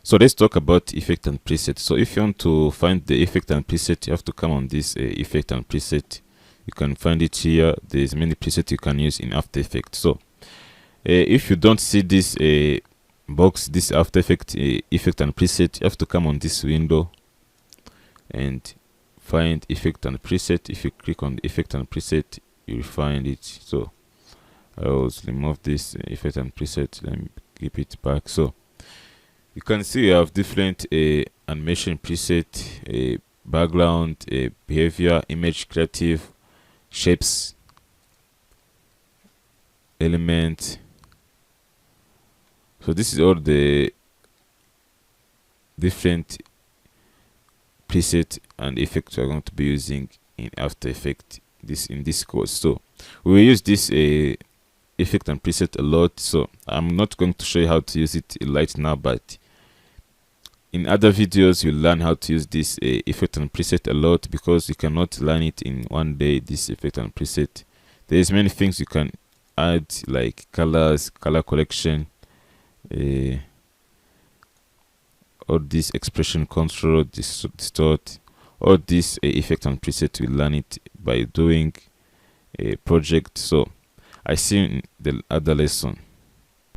So let's talk about effect and preset. So if you want to find the effect and preset, you have to come on this effect and preset. You can find it here. There's many presets you can use in After Effects. So if you don't see this box, this After Effects effect and preset, you have to come on this window and find effect and preset. If you click on the effect and preset, you'll find it. So I'll remove this effect and preset. Let me keep it back. So you can see you have different animation preset, background, behavior, image, creative, shapes, element. So this is all the different preset and effects we're going to be using in After Effects in this course. So we will use this effect and preset a lot, so I'm not going to show you how to use it right now, but in other videos you'll learn how to use this effect and preset a lot, because you cannot learn it in one day. This effect and preset, there's many things you can add, like colors, color correction, or this expression control, distort. All this effect and preset, we learn it by doing a project. So I see in the other lesson.